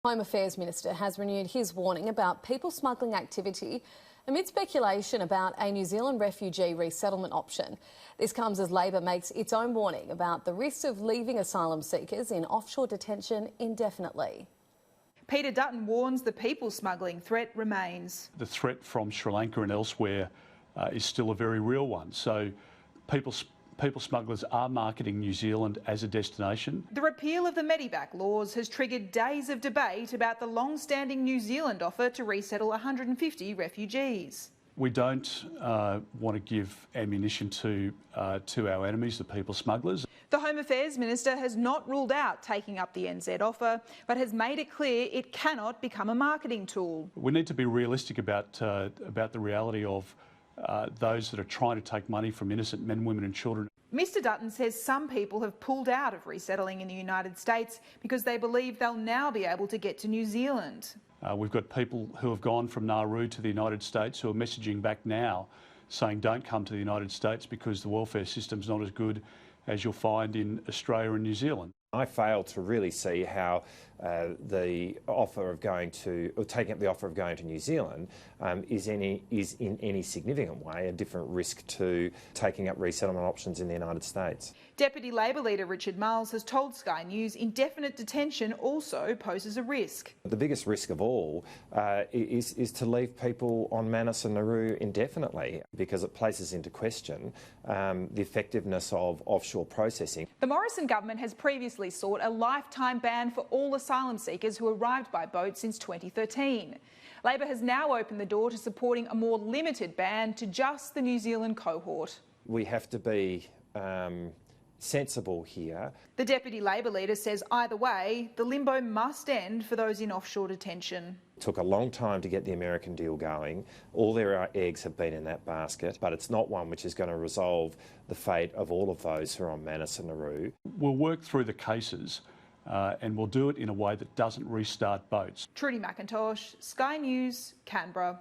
Home Affairs Minister has renewed his warning about people smuggling activity amid speculation about a New Zealand refugee resettlement option. This comes as Labor makes its own warning about the risk of leaving asylum seekers in offshore detention indefinitely. Peter Dutton warns the people smuggling threat remains. The threat from Sri Lanka and elsewhere is still a very real one. So people smugglers are marketing New Zealand as a destination. The repeal of the Medivac laws has triggered days of debate about the long-standing New Zealand offer to resettle 150 refugees. We don't want to give ammunition to our enemies, the people smugglers. The Home Affairs Minister has not ruled out taking up the NZ offer, but has made it clear it cannot become a marketing tool. We need to be realistic about the reality of those that are trying to take money from innocent men, women and children. Mr Dutton says some people have pulled out of resettling in the United States because they believe they'll now be able to get to New Zealand. We've got people who have gone from Nauru to the United States who are messaging back now saying don't come to the United States because the welfare system's not as good as you'll find in Australia and New Zealand. I fail to really see how the offer of going to, or taking up the offer of going to New Zealand is in any significant way a different risk to taking up resettlement options in the United States. Deputy Labor leader Richard Marles has told Sky News indefinite detention also poses a risk. The biggest risk of all is to leave people on Manus and Nauru indefinitely, because it places into question the effectiveness of offshore processing. The Morrison government has previously sought a lifetime ban for all asylum seekers who arrived by boat since 2013. Labor has now opened the door to supporting a more limited ban to just the New Zealand cohort. We have to be sensible here. The Deputy Labor leader says either way, the limbo must end for those in offshore detention. It took a long time to get the American deal going. All their eggs have been in that basket, but it's not one which is going to resolve the fate of all of those who are on Manus and Nauru. We'll work through the cases and we'll do it in a way that doesn't restart boats. Trudy McIntosh, Sky News, Canberra.